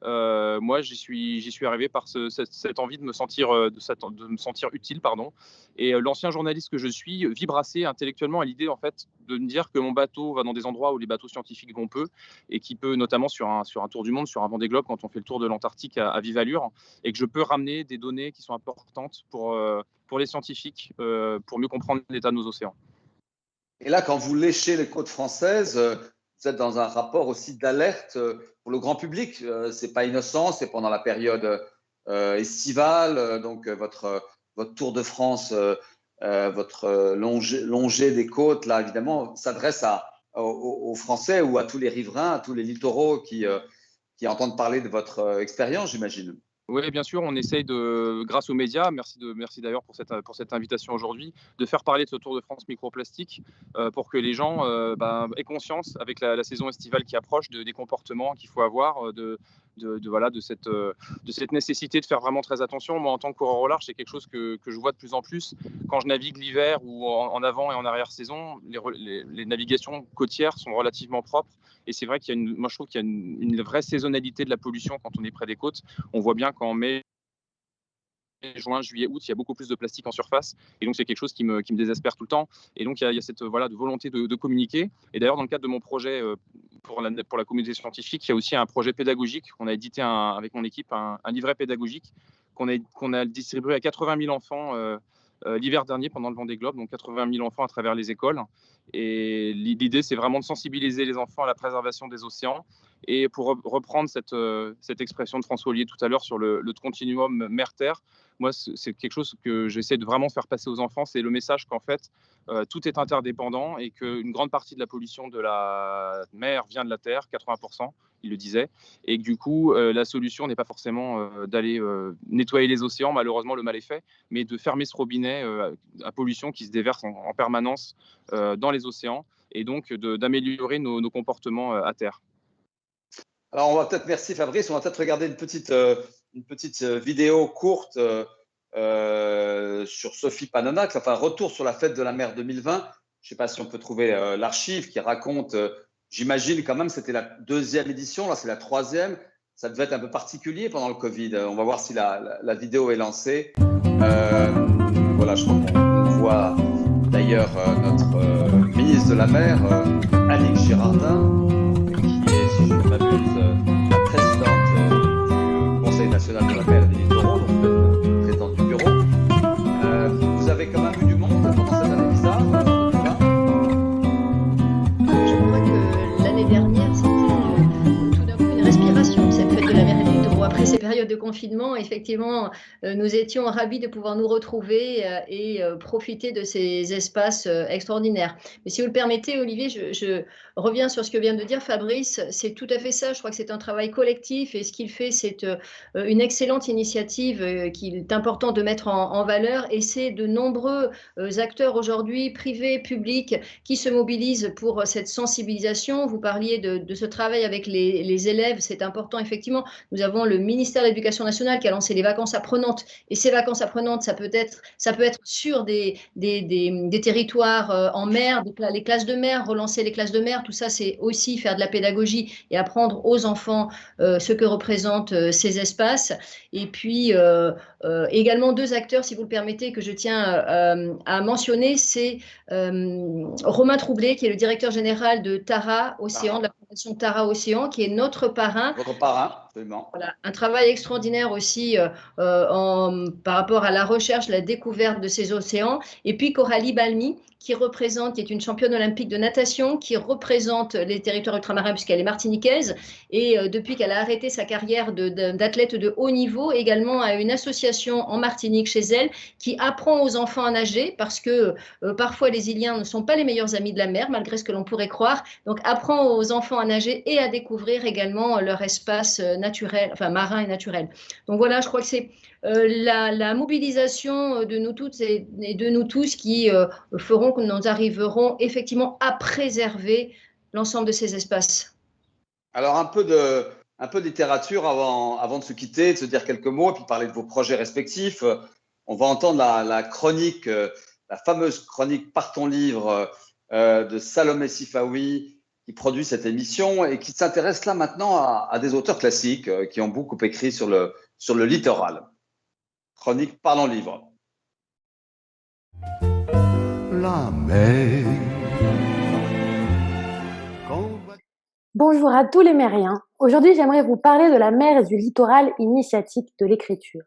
Moi, j'y suis arrivé par cette envie de me sentir utile, pardon. Et l'ancien journaliste que je suis vibre assez intellectuellement à l'idée, en fait, de me dire que mon bateau va dans des endroits où les bateaux scientifiques vont peu, et qui peut, notamment sur un tour du monde, sur un Vendée Globe, quand on fait le tour de l'Antarctique à vive allure, et que je peux ramener des données qui sont importantes pour les scientifiques, pour mieux comprendre l'état de nos océans. Et là, quand vous léchez les côtes françaises, vous êtes dans un rapport aussi d'alerte pour le grand public. C'est pas innocent, c'est pendant la période estivale. Donc, votre Tour de France, votre longée des côtes, là, évidemment, s'adresse aux Français ou à tous les riverains, à tous les littoraux qui entendent parler de votre expérience, j'imagine. Oui, bien sûr, on essaye grâce aux médias, merci d'ailleurs pour cette invitation aujourd'hui, de faire parler de ce Tour de France microplastique pour que les gens aient conscience, avec la saison estivale qui approche, des comportements qu'il faut avoir, de cette nécessité de faire vraiment très attention. Moi, en tant que coureur au large, c'est quelque chose que je vois de plus en plus. Quand je navigue l'hiver ou en avant et en arrière-saison, les navigations côtières sont relativement propres. Et c'est vrai moi je trouve qu'il y a une vraie saisonnalité de la pollution quand on est près des côtes. On voit bien qu'en mai, juin, juillet, août, il y a beaucoup plus de plastique en surface. Et donc, c'est quelque chose qui me désespère tout le temps. Et donc, il y a cette de volonté de communiquer. Et d'ailleurs, dans le cadre de mon projet pour la communauté scientifique, il y a aussi un projet pédagogique. On a édité avec mon équipe un livret pédagogique qu'on a distribué à 80 000 enfants l'hiver dernier pendant le Vendée Globe, donc 80 000 enfants à travers les écoles. Et l'idée, c'est vraiment de sensibiliser les enfants à la préservation des océans. Et pour reprendre cette expression de François Ollier tout à l'heure sur le continuum mer-terre, moi, c'est quelque chose que j'essaie de vraiment faire passer aux enfants. C'est le message qu'en fait, tout est interdépendant et qu'une grande partie de la pollution de la mer vient de la terre, 80%, il le disait. Et que du coup, la solution n'est pas forcément d'aller nettoyer les océans, malheureusement, le mal est fait, mais de fermer ce robinet à pollution qui se déverse en permanence dans les océans, et donc d'améliorer nos comportements à terre. Alors, on va peut-être, merci Fabrice, on va peut-être regarder une petite vidéo courte sur Sophie Panonax, enfin retour sur la fête de la mer 2020. Je ne sais pas si on peut trouver l'archive qui raconte, j'imagine quand même, c'était la 2e édition, là c'est la 3e. Ça devait être un peu particulier pendant le Covid. On va voir si la vidéo est lancée. Voilà, je crois qu'on voit d'ailleurs notre ministre de la Mer, Annick Girardin, qui est, si je ne m'abuse, la présidente du Conseil national de la mer et des littoraux, donc présidente du bureau. Vous avez quand même eu du monde pendant cette année bizarre, Je crois que l'année dernière, c'était tout d'un coup une respiration, cette fête de la mer et des littoraux. Après, c'est période de confinement, effectivement, nous étions ravis de pouvoir nous retrouver et profiter de ces espaces extraordinaires. Mais si vous le permettez, Olivier, je reviens sur ce que vient de dire Fabrice. C'est tout à fait ça. Je crois que c'est un travail collectif et ce qu'il fait, c'est une excellente initiative qu'il est important de mettre en valeur. Et c'est de nombreux acteurs aujourd'hui, privés, publics, qui se mobilisent pour cette sensibilisation. Vous parliez de ce travail avec les élèves. C'est important, effectivement. Nous avons le ministère de l'Éducation nationale qui a lancé les vacances apprenantes. Et ces vacances apprenantes, ça peut être sur des territoires en mer, les classes de mer, relancer les classes de mer. Tout ça, c'est aussi faire de la pédagogie et apprendre aux enfants ce que représentent ces espaces. Et puis, également 2 acteurs, si vous le permettez, que je tiens à mentionner, c'est Romain Troublé, qui est le directeur général de Tara Océan, de la fondation Tara Océan, qui est notre parrain. Votre parrain, absolument. Voilà, un travail extraordinaire aussi par rapport à la recherche, la découverte de ces océans. Et puis Coralie Balmy, qui est une championne olympique de natation, qui représente les territoires ultramarins puisqu'elle est martiniquaise. Et depuis qu'elle a arrêté sa carrière d'athlète de haut niveau, également a une association en Martinique chez elle qui apprend aux enfants à nager parce que parfois les îliens ne sont pas les meilleurs amis de la mer, malgré ce que l'on pourrait croire. Donc apprend aux enfants à nager et à découvrir également leur espace naturel, enfin marin et naturel. Donc voilà, je crois que c'est la mobilisation de nous toutes et de nous tous qui feront que nous arriverons effectivement à préserver l'ensemble de ces espaces. Alors, un peu de littérature avant de se quitter, de se dire quelques mots, et puis parler de vos projets respectifs. On va entendre la chronique, la fameuse chronique Par ton livre de Salomé Sifawi, qui produit cette émission et qui s'intéresse là maintenant à des auteurs classiques qui ont beaucoup écrit sur le littoral. Chronique Par ton livre. La mer. Bonjour à tous les mériens. Aujourd'hui, j'aimerais vous parler de la mer et du littoral initiatique de l'écriture.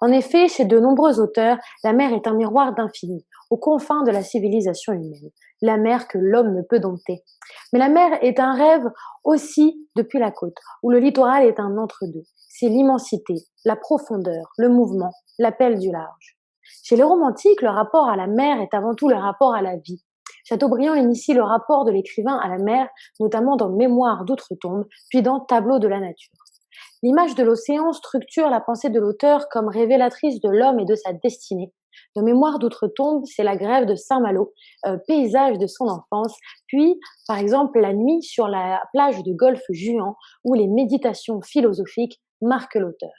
En effet, chez de nombreux auteurs, la mer est un miroir d'infini, aux confins de la civilisation humaine. La mer que l'homme ne peut dompter. Mais la mer est un rêve aussi depuis la côte, où le littoral est un entre-deux. C'est l'immensité, la profondeur, le mouvement, l'appel du large. Chez les romantiques, le rapport à la mer est avant tout le rapport à la vie. Chateaubriand initie le rapport de l'écrivain à la mer, notamment dans Mémoires d'outre-tombe, puis dans Tableau de la nature. L'image de l'océan structure la pensée de l'auteur comme révélatrice de l'homme et de sa destinée. Dans Mémoires d'outre-tombe, c'est la grève de Saint-Malo, paysage de son enfance, puis, par exemple, la nuit sur la plage de Golfe-Juan, où les méditations philosophiques marquent l'auteur.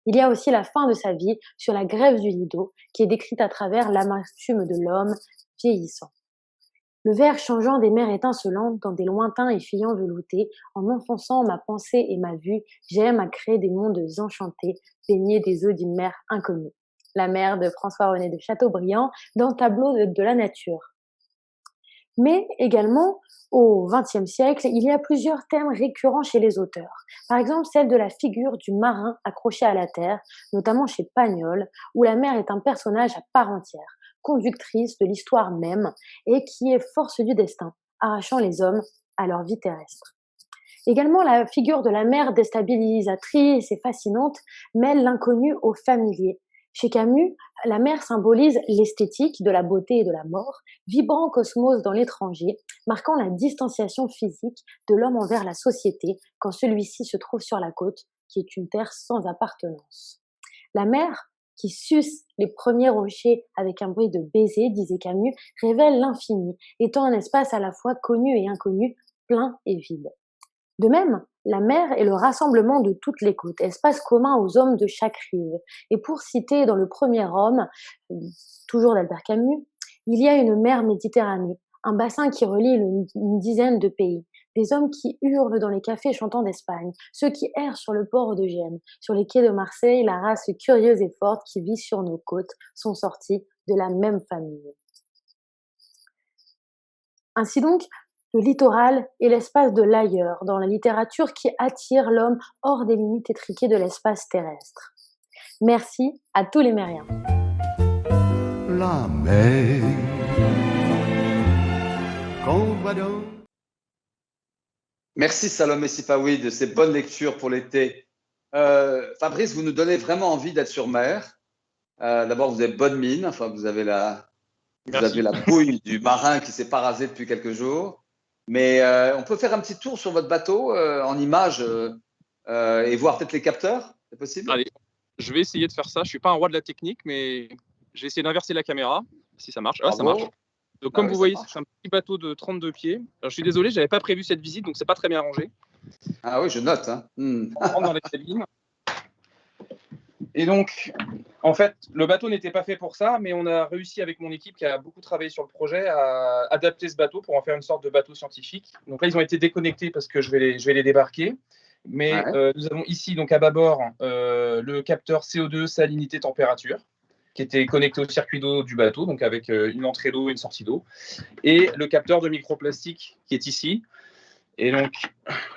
Il y a aussi la fin de sa vie sur la grève du Lido, qui est décrite à travers l'amertume de l'homme vieillissant. Le vert changeant des mers étincelantes dans des lointains et fuyants veloutés, en enfonçant ma pensée et ma vue, j'aime à créer des mondes enchantés, baignés des eaux d'une mer inconnue. La mer de François-René de Chateaubriand dans Tableau de la nature. Mais également, au XXe siècle, il y a plusieurs thèmes récurrents chez les auteurs. Par exemple, celle de la figure du marin accroché à la terre, notamment chez Pagnol, où la mer est un personnage à part entière, conductrice de l'histoire même, et qui est force du destin, arrachant les hommes à leur vie terrestre. Également, la figure de la mer déstabilisatrice et fascinante mêle l'inconnu au familier. Chez Camus, la mer symbolise l'esthétique de la beauté et de la mort, vibrant cosmos dans l'étranger, marquant la distanciation physique de l'homme envers la société quand celui-ci se trouve sur la côte, qui est une terre sans appartenance. La mer, qui suce les premiers rochers avec un bruit de baiser, disait Camus, révèle l'infini, étant un espace à la fois connu et inconnu, plein et vide. De même, la mer est le rassemblement de toutes les côtes, espace commun aux hommes de chaque rive. Et pour citer dans le premier homme, toujours d'Albert Camus, il y a une mer Méditerranée, un bassin qui relie une dizaine de pays. Des hommes qui hurlent dans les cafés chantant d'Espagne, ceux qui errent sur le port de Gênes, sur les quais de Marseille, la race curieuse et forte qui vit sur nos côtes sont sortis de la même famille. Ainsi donc, le littoral est l'espace de l'ailleurs dans la littérature qui attire l'homme hors des limites étriquées de l'espace terrestre. Merci à tous les mériens. La mer. Qu'on va donc. Merci Salomé Sifawi de ces bonnes lectures pour l'été. Fabrice, vous nous donnez vraiment envie d'être sur mer. D'abord, vous avez bonne mine. Enfin, vous avez la bouille du marin qui s'est pas rasé depuis quelques jours. Mais on peut faire un petit tour sur votre bateau en images et voir peut-être les capteurs. C'est possible? Allez, je vais essayer de faire ça. Je suis pas un roi de la technique, mais je vais essayer d'inverser la caméra, si ça marche. Ah, ça marche. Donc, comme vous voyez, c'est un petit bateau de 32 pieds. Alors, je suis désolé, je n'avais pas prévu cette visite, donc c'est pas très bien rangé. Ah oui, je note. Hein. On rentre dans la cabine. Et donc, en fait, le bateau n'était pas fait pour ça, mais on a réussi avec mon équipe qui a beaucoup travaillé sur le projet à adapter ce bateau pour en faire une sorte de bateau scientifique. Donc là, ils ont été déconnectés parce que je vais les débarquer. Mais nous avons ici, donc à bâbord, le capteur CO2 salinité température qui était connecté au circuit d'eau du bateau, donc avec une entrée d'eau et une sortie d'eau, et le capteur de microplastique qui est ici. Et donc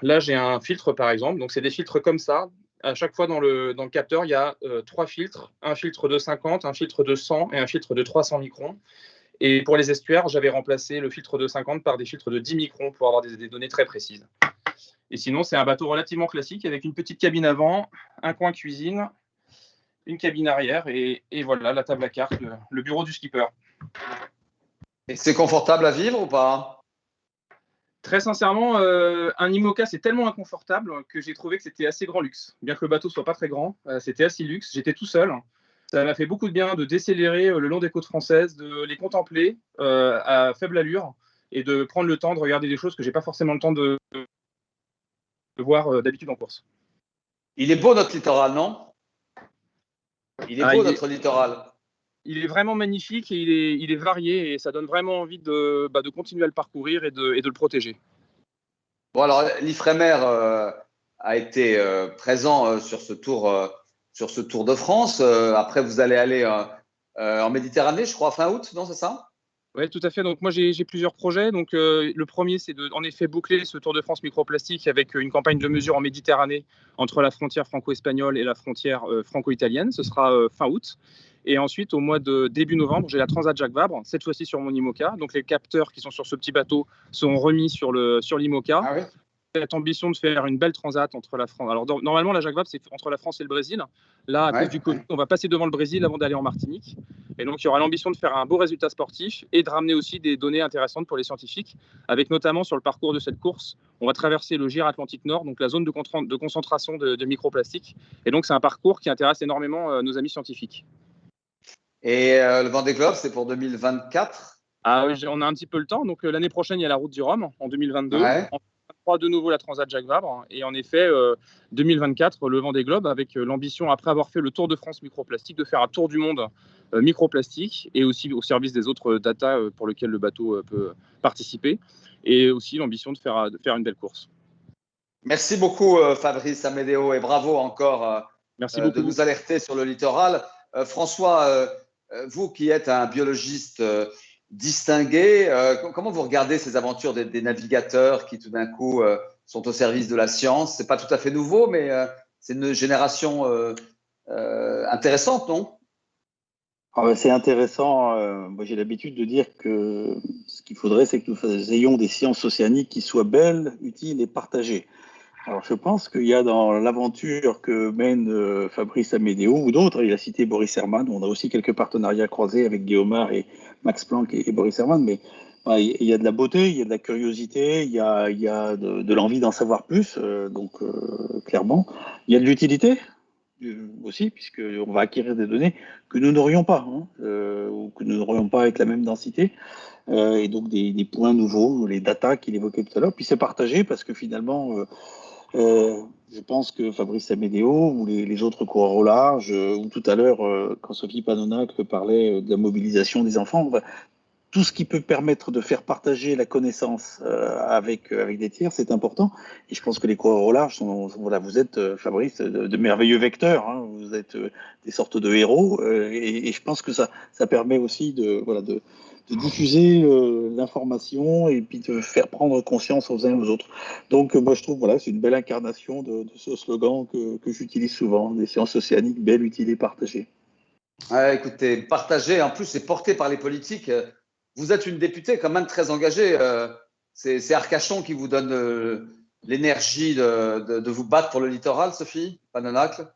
là, j'ai un filtre par exemple. Donc c'est des filtres comme ça. À chaque fois dans le capteur, il y a 3 filtres, un filtre de 50, un filtre de 100 et un filtre de 300 microns. Et pour les estuaires, j'avais remplacé le filtre de 50 par des filtres de 10 microns pour avoir des données très précises. Et sinon, c'est un bateau relativement classique avec une petite cabine avant, un coin cuisine, une cabine arrière et voilà la table à cartes, le bureau du skipper. Et c'est confortable à vivre ou pas? Très sincèrement, un IMOCA, c'est tellement inconfortable que j'ai trouvé que c'était assez grand luxe. Bien que le bateau soit pas très grand, c'était assez luxe. J'étais tout seul. Ça m'a fait beaucoup de bien de décélérer le long des côtes françaises, de les contempler à faible allure et de prendre le temps de regarder des choses que j'ai pas forcément le temps de voir d'habitude en course. Il est beau notre littoral, non? Il est beau notre littoral. Il est vraiment magnifique et il est varié et ça donne vraiment envie de continuer à le parcourir et de le protéger. Bon, alors l'Ifremer a été présent sur ce tour de France. Après, vous allez aller en Méditerranée, je crois, fin août, non, c'est ça? Oui, tout à fait. Donc moi, j'ai plusieurs projets. Donc le premier, c'est en effet boucler ce Tour de France microplastique avec une campagne de mesure en Méditerranée entre la frontière franco-espagnole et la frontière franco-italienne. Ce sera fin août. Et ensuite, au mois de début novembre, j'ai la Transat Jacques Vabre, cette fois-ci sur mon IMOCA. Donc les capteurs qui sont sur ce petit bateau sont remis sur l'IMOCA. Ah oui. Cette ambition de faire une belle transat entre la France. Alors normalement, la Jacques Vabre, c'est entre la France et le Brésil. Là, à cause du Covid, on va passer devant le Brésil avant d'aller en Martinique. Et donc, il y aura l'ambition de faire un beau résultat sportif et de ramener aussi des données intéressantes pour les scientifiques, avec notamment sur le parcours de cette course, on va traverser le Gyre Atlantique Nord, donc la zone de concentration de microplastique. Et donc, c'est un parcours qui intéresse énormément nos amis scientifiques. Et le Vendée Globe, c'est pour 2024? Ah oui, on a un petit peu le temps. Donc, l'année prochaine, il y a la Route du Rhum en 2022. Ouais. En 2023, de nouveau la Transat Jacques Vabre. Et en effet, 2024, le Vendée Globe, avec l'ambition, après avoir fait le Tour de France microplastique, de faire un tour du monde microplastique et aussi au service des autres data pour lesquels le bateau peut participer. Et aussi l'ambition de faire une belle course. Merci beaucoup, Fabrice Amedeo, et bravo encore Merci beaucoup de nous alerter sur le littoral. François, vous qui êtes un biologiste distingué, comment vous regardez ces aventures des navigateurs qui tout d'un coup sont au service de la science? C'est pas tout à fait nouveau, mais c'est une génération intéressante, non? C'est intéressant. Moi, j'ai l'habitude de dire que ce qu'il faudrait, c'est que nous ayons des sciences océaniques qui soient belles, utiles et partagées. Alors, je pense qu'il y a dans l'aventure que mène Fabrice Amedeo ou d'autres, il a cité Boris Herrmann, on a aussi quelques partenariats croisés avec Guillaume et Max Planck et Boris Herrmann, mais il y a de la beauté, il y a de la curiosité, il y a de l'envie d'en savoir plus, clairement. Il y a de l'utilité aussi, puisqu'on va acquérir des données que nous n'aurions pas, ou que nous n'aurions pas avec la même densité. Et donc des points nouveaux, les datas qu'il évoquait tout à l'heure. Puis c'est partagé parce que finalement, je pense que Fabrice Amedeo ou les autres coureurs au large, ou tout à l'heure, quand Sophie Panonac parlait de la mobilisation des enfants, tout ce qui peut permettre de faire partager la connaissance avec des tiers, c'est important. Et je pense que les coureurs au large vous êtes, Fabrice, de merveilleux vecteurs. Vous êtes des sortes de héros. Et je pense que ça permet aussi de diffuser l'information et puis de faire prendre conscience aux uns et aux autres. Donc, moi, je trouve c'est une belle incarnation de ce slogan que j'utilise souvent, des sciences océaniques belles, utiles et partagées. Écoutez, partagé, en plus, c'est porté par les politiques. Vous êtes une députée quand même très engagée. C'est Arcachon qui vous donne l'énergie de vous battre pour le littoral, Sophie Panonacle?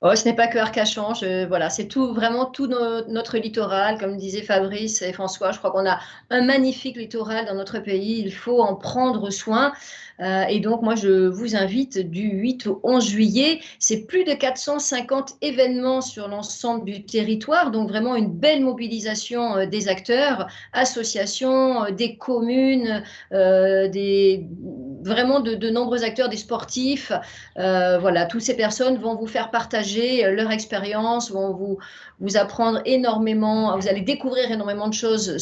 Oh, ce n'est pas que Arcachon, voilà, c'est tout, vraiment tout notre littoral, comme disaient Fabrice et François. Je crois qu'on a un magnifique littoral dans notre pays. Il faut en prendre soin. Et donc, moi, je vous invite du 8 au 11 juillet. C'est plus de 450 événements sur l'ensemble du territoire. Donc, vraiment une belle mobilisation des acteurs, associations, des communes, vraiment de nombreux acteurs, des sportifs. Voilà, toutes ces personnes vont vous faire partager leur expérience, vont vous apprendre énormément, vous allez découvrir énormément de choses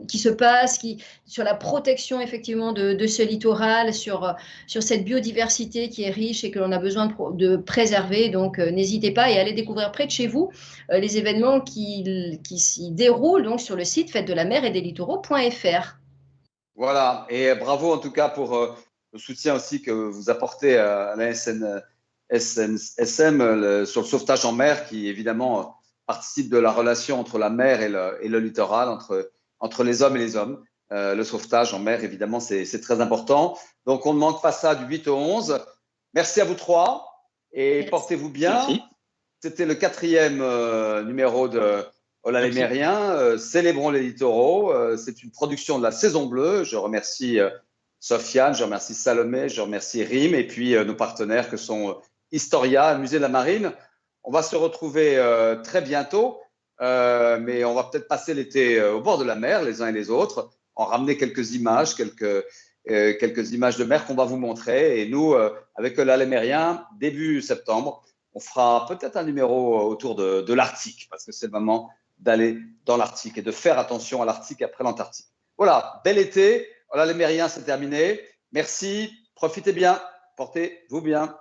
qui se passent, sur la protection effectivement de ce littoral, sur cette biodiversité qui est riche et que l'on a besoin de préserver. Donc, n'hésitez pas et allez découvrir près de chez vous les événements qui s'y déroulent donc, sur le site fête de la mer et des littoraux.fr. Voilà, et bravo en tout cas pour le soutien aussi que vous apportez à la SNSM sur le sauvetage en mer, qui évidemment participe de la relation entre la mer et le littoral, entre les hommes et les hommes. Le sauvetage en mer, évidemment, c'est très important. Donc, on ne manque pas ça du 8 au 11. Merci à vous trois et portez-vous bien. Merci. C'était le 4e numéro de Hola les Mériens, célébrons les littoraux. C'est une production de la Saison Bleue. Je remercie Sofiane, je remercie Salomé, je remercie Rim et puis nos partenaires que sont Historia, Musée de la Marine. On va se retrouver très bientôt, mais on va peut-être passer l'été au bord de la mer, les uns et les autres, en ramener quelques images, quelques images de mer qu'on va vous montrer. Et nous, avec Hola les Mériens, début septembre, on fera peut-être un numéro autour de l'Arctique, parce que c'est le moment d'aller dans l'Arctique et de faire attention à l'Arctique après l'Antarctique. Voilà, bel été. Voilà, les Mériens, c'est terminé. Merci, profitez bien, portez-vous bien.